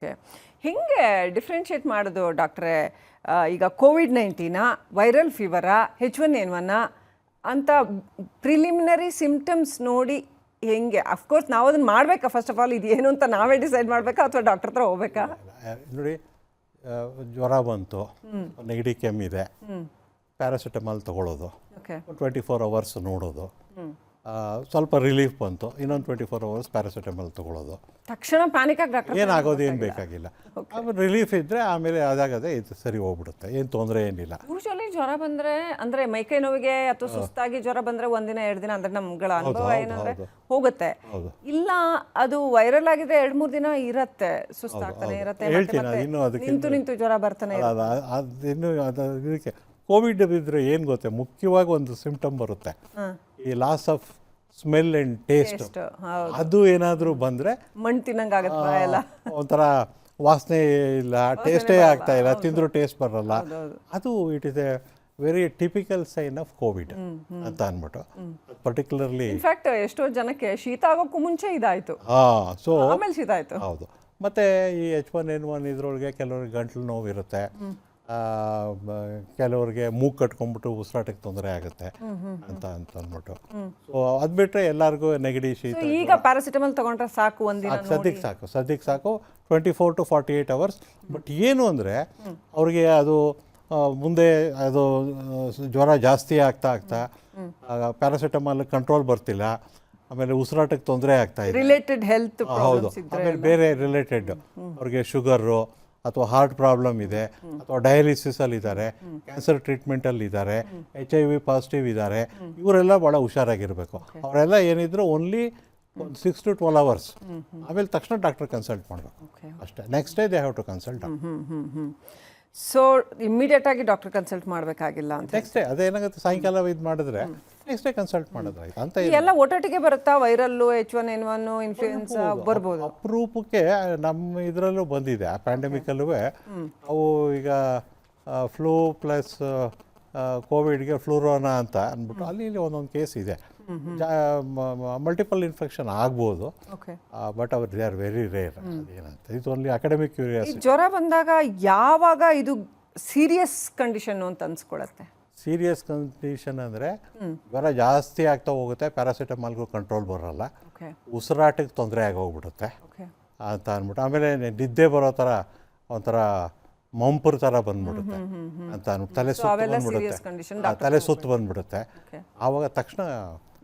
Okay. ಹಿಂಗೆ differentiate ಮಾಡೋದು ಡಾಕ್ಟ್ರೇ? ಈಗ ಕೋವಿಡ್-19 ವೈರಲ್ ಫೀವರಾ H1N1 ಅಂತ ಪ್ರಿಲಿಮಿನರಿ ಸಿಂಪ್ಟಮ್ಸ್ ನೋಡಿ ಹೆಂಗೆ? ಅಫ್ಕೋರ್ಸ್ ನಾವು ಅದನ್ನು ಮಾಡಬೇಕಾ? ಫಸ್ಟ್ ಆಫ್ ಆಲ್ ಇದು ಏನು ಅಂತ ನಾವೇ ಡಿಸೈಡ್ ಮಾಡಬೇಕಾ ಅಥವಾ ಡಾಕ್ಟರ್ ಹತ್ರ ಹೋಗ್ಬೇಕಾ? ನೋಡಿ, ಜ್ವರ ಬಂತು, ನೆಗಡಿ ಕೆಮ್ಮಿದೆ, ಪ್ಯಾರಾಸಿಟಮಾಲ್ ತೊಗೊಳ್ಳೋದು, 24 ಅವರ್ಸ್ ನೋಡೋದು, ಸ್ವಲ್ಪ ರಿಲೀಫ್ ಬಂತು, ಇನ್ನೊಂದು 24 ಅವರ್ಸ್ ಪ್ಯಾರಾಸಿಟಮಾಲ್ ತೊಗೊಳ್ಳೋದು, ತಕ್ಷಣ ಪ್ಯಾನಿಕ್ ಆಗಿ ಡಾಕ್ಟರ್ ಏನಾಗೋದು ಏನು ಬೇಕಾಗಿಲ್ಲ. ಆಮೇಲೆ ರಿಲೀಫ್ ಇದ್ದರೆ ಆಮೇಲೆ ಅದಾಗದೆ ಇದು ಸರಿ ಹೋಗ್ಬಿಡುತ್ತೆ, ಏನು ತೊಂದರೆ ಏನಿಲ್ಲ. ಯೂಶಲಿ ಜ್ವರ ಬಂದರೆ ಅಂದರೆ ಮೈಕೈ ನೋವಿಗೆ ಅಥವಾ ಸುಸ್ತಾಗಿ ಜ್ವರ ಬಂದರೆ ಒಂದಿನ 2 ದಿನ ಅಂದರೆ ನಮ್ಗಳ ಅನುಭವ ಏನಂದರೆ ಹೋಗುತ್ತೆ. ಇಲ್ಲ ಅದು ವೈರಲ್ ಆಗಿದೆ 2-3 ದಿನ ಇರುತ್ತೆ, ಸುಸ್ತಾಗ್ತಾನೆ ಇರುತ್ತೆ, ಹೇಳ್ತೀನಿ ಇನ್ನು ಅದಕ್ಕೆ ನಿಂತು ಜ್ವರ ಬರ್ತಾನೆ ಇನ್ನು ಇದಕ್ಕೆ ಕೋವಿಡ್ ಇದ್ರೆ ಏನು ಗೊತ್ತೆ, ಮುಖ್ಯವಾಗಿ ಒಂದು ಸಿಂಪ್ಟಮ್ ಬರುತ್ತೆ, ಈ loss of smell and taste. ಅದು ಏನಾದರೂ ಬಂದರೆ ಮಣ್ಣು ತಿನ್ನಂಗಾಗತ್ತೆ ಎಲ್ಲ, ಒಂಥರ ವಾಸನೆ ಇಲ್ಲ, ಟೇಸ್ಟೇ ಆಗ್ತಾ ಇಲ್ಲ, ತಿಂದರೂ ಟೇಸ್ಟ್ ಬರಲ್ಲ. ಅದು it is a very typical sign of COVID ಅಂತ ಅಂದ್ಬಿಟ್ಟು. ಪರ್ಟಿಕ್ಯುಲರ್ಲಿ ಇನ್ಫ್ಯಾಕ್ಟ್ ಎಷ್ಟೋ ಜನಕ್ಕೆ ಶೀತ ಆಗೋಕ್ಕೂ ಮುಂಚೆ ಇದಾಯಿತು, ಸೊ ಆಮೇಲೆ ಶೀತ ಆಯಿತು. ಹೌದು. ಮತ್ತು ಈ H1N1 ಇದ್ರೊಳಗೆ ಕೆಲವ್ರಿಗೆ ಗಂಟ್ಲು ನೋವು ಇರುತ್ತೆ, ಕೆಲವ್ರಿಗೆ ಮೂಗು ಕಟ್ಕೊಂಡ್ಬಿಟ್ಟು ಉಸಿರಾಟಕ್ಕೆ ತೊಂದರೆ ಆಗುತ್ತೆ ಅಂತ ಅಂದ್ಬಿಟ್ಟು. ಸೊ ಅದು ಬಿಟ್ಟರೆ ಎಲ್ಲರಿಗೂ ನೆಗಡಿ, ಶೀತ. ಈಗ ಪ್ಯಾರಾಸಿಟಮಾಲ್ ತಗೊಂಡ್ರೆ ಸಾಕು, ಒಂದಿನ ಸದ್ಯಕ್ಕೆ ಸಾಕು 24 to 48 ಅವರ್ಸ್. ಬಟ್ ಏನು ಅಂದರೆ ಅವ್ರಿಗೆ ಅದು ಮುಂದೆ ಅದು ಜ್ವರ ಜಾಸ್ತಿ ಆಗ್ತಾ ಪ್ಯಾರಾಸಿಟಮಾಲ್ ಕಂಟ್ರೋಲ್ ಬರ್ತಿಲ್ಲ, ಆಮೇಲೆ ಉಸಿರಾಟಕ್ಕೆ ತೊಂದರೆ ಆಗ್ತಾ ಇದೆ, ರಿಲೇಟೆಡ್ ಹೆಲ್ತ್. ಹೌದು. ಆಮೇಲೆ ಬೇರೆ ರಿಲೇಟೆಡ್ ಅವ್ರಿಗೆ ಶುಗರು ಅಥವಾ ಹಾರ್ಟ್ ಪ್ರಾಬ್ಲಮ್ ಇದೆ, ಅಥವಾ ಡಯಾಲಿಸಿಸಲ್ಲಿ ಇದ್ದಾರೆ, ಕ್ಯಾನ್ಸರ್ ಟ್ರೀಟ್ಮೆಂಟಲ್ಲಿ ಇದ್ದಾರೆ, HIV ಪಾಸಿಟಿವ್ ಇದ್ದಾರೆ, ಇವರೆಲ್ಲ ಭಾಳ ಹುಷಾರಾಗಿರಬೇಕು. ಅವರೆಲ್ಲ ಏನಿದ್ರು ಓನ್ಲಿ 6 to 12 ಅವರ್ಸ್, ಆಮೇಲೆ ತಕ್ಷಣ ಡಾಕ್ಟರ್ ಕನ್ಸಲ್ಟ್ ಮಾಡಬೇಕು ಅಷ್ಟೇ. Next day they have to consult. So immediate ಆಗಿ ಡಾಕ್ಟರ್ ಕನ್ಸಲ್ಟ್ ಮಾಡಬೇಕಾಗಿಲ್ಲ ಅಂತ. ನೆಕ್ಸ್ಟ್ ಡೇ ಅದೇನಾಗುತ್ತೆ, ಸಾಯಂಕಾಲ ಇದು ಮಾಡಿದ್ರೆ ನೆಕ್ಸ್ಟ್ ಡೇ ಕನ್ಸಲ್ಟ್ ಮಾಡಿದ್ರೆ ಆಯ್ತು ಅಂತ. ಎಲ್ಲ ಒಟ್ಟೊಟ್ಟಿಗೆ ಬರುತ್ತಾ? ವೈರಲ್ಲು, H1N1, ಇನ್ಫ್ಲೂಯೆನ್ಸಾ ಬರ್ಬೋದು. ಅಪರೂಪಕ್ಕೆ ನಮ್ಮ ಇದರಲ್ಲೂ ಬಂದಿದೆ, ಆ ಪ್ಯಾಂಡಮಿಕಲ್ಲೂ ಅವು ಈಗ ಫ್ಲೂ ಪ್ಲಸ್ ಕೋವಿಡ್ಗೆ ಫ್ಲೂರೋನಾ ಅಂತ ಅಂದ್ಬಿಟ್ಟು ಅಲ್ಲಿ ಒಂದೊಂದು ಕೇಸ್ ಇದೆ. ಮಲ್ಟಿಪಲ್ ಇನ್ಫೆಕ್ಷನ್ ಆಗ್ಬೋದು, ಬಟ್ ಅವ್ರು ದೇ ಆರ್ ವೆರಿ ರೇರ್. ಅದೇನಂತ ಇದು ಓನ್ಲಿ ಅಕಾಡೆಮಿಕ್ ಕ್ಯೂರಿಯಾಸಿಟಿ. ಜ್ವರ ಬಂದಾಗ ಯಾವಾಗ ಇದು ಸೀರಿಯಸ್ ಕಂಡೀಷನ್ ಅಂತ ಅನ್ಸ್ಕೊಳತ್ತೆ? ಸೀರಿಯಸ್ ಕಂಡೀಷನ್ ಅಂದರೆ ಜ್ವರ ಜಾಸ್ತಿ ಆಗ್ತಾ ಹೋಗುತ್ತೆ, ಪ್ಯಾರಾಸಿಟಮಾಲ್ಗೂ ಕಂಟ್ರೋಲ್ ಬರೋಲ್ಲ, ಉಸಿರಾಟಕ್ಕೆ ತೊಂದರೆ ಆಗೋಗ್ಬಿಡುತ್ತೆ ಅಂತ ಅಂದ್ಬಿಟ್ಟು. ಆಮೇಲೆ ನಿದ್ದೆ ಬರೋ ಥರ ಒಂಥರ ಮಂಪರ್ ಥರ ಬಂದ್ಬಿಡುತ್ತೆ ಅಂತ ಅಂದ್ಬಿಟ್ಟು, ತಲೆ ಸುತ್ತು ಬಂದ್ಬಿಡುತ್ತೆ. ಆವಾಗ ತಕ್ಷಣ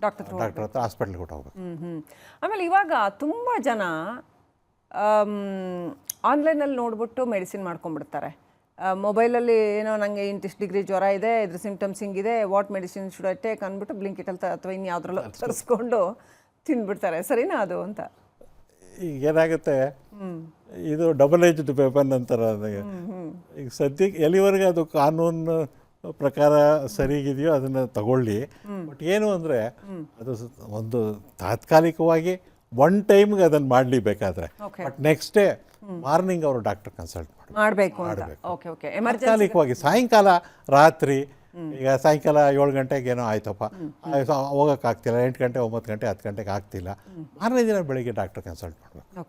ಡಾಕ್ಟರ್ ಹತ್ರ ಹಾಸ್ಪಿಟ್ಲ್ಗೆ ಹೋಗ್ಬೇಕು. ಆಮೇಲೆ ಇವಾಗ ತುಂಬ ಜನ ಆನ್ಲೈನಲ್ಲಿ ನೋಡ್ಬಿಟ್ಟು ಮೆಡಿಸಿನ್ ಮಾಡ್ಕೊಂಡ್ಬಿಡ್ತಾರೆ. ಮೊಬೈಲಲ್ಲಿ ಏನೋ ನನಗೆ ಇಂತಿಷ್ಟು ಡಿಗ್ರಿ ಜ್ವರ ಇದೆ, ಇದ್ರ ಸಿಂಪ್ಟಮ್ಸ್ ಹಿಂಗಿದೆ, what medicine should I take ಅಂದ್ಬಿಟ್ಟು ಬ್ಲಿಂಕಿಟಲ್ಲಿ ಅಥವಾ ಇನ್ಯಾವುದ್ರಲ್ಲೂ ತರಿಸ್ಕೊಂಡು ತಿಂದ್ಬಿಡ್ತಾರೆ. ಸರಿನಾ ಅದು ಅಂತ? ಈಗ ಏನಾಗುತ್ತೆ, ಇದು ಡಬಲ್ ಏಜ್ಡ್ ವೆಪನ್ ಅಂತಾರೆ. ಈಗ ಸದ್ಯಕ್ಕೆ ಎಲ್ಲಿವರೆಗೆ ಅದು ಕಾನೂನು ಪ್ರಕಾರ ಸರಿಗಿದೆಯೋ ಅದನ್ನು ತಗೊಳ್ಳಿ. ಬಟ್ ಏನು ಅಂದರೆ ಅದು ಒಂದು ತಾತ್ಕಾಲಿಕವಾಗಿ ಒನ್ ಟೈಮ್ಗೆ ಅದನ್ನು ಮಾಡಲಿ ಬೇಕಾದರೆ, ಬಟ್ ನೆಕ್ಸ್ಟ್ ಡೇ ಮಾರ್ನಿಂಗ್ ಅವರು ಡಾಕ್ಟರ್ ಕನ್ಸಲ್ಟ್ ಮಾಡಬೇಕು. ತಾತ್ಕಾಲಿಕವಾಗಿ ಸಾಯಂಕಾಲ, ರಾತ್ರಿ, ಈಗ ಸಾಯಂಕಾಲ 7 ಗಂಟೆಗೆ ಏನೋ ಆಯ್ತಪ್ಪ, ಹೋಗೋಕ್ಕಾಗ್ತಿಲ್ಲ, 8 ಗಂಟೆ, 9 ಗಂಟೆ, 10 ಗಂಟೆಗೆ ಆಗ್ತಿಲ್ಲ, ಮಾರನೇ ದಿನ ಬೆಳಿಗ್ಗೆ ಡಾಕ್ಟರ್ ಕನ್ಸಲ್ಟ್ ಮಾಡಬೇಕು.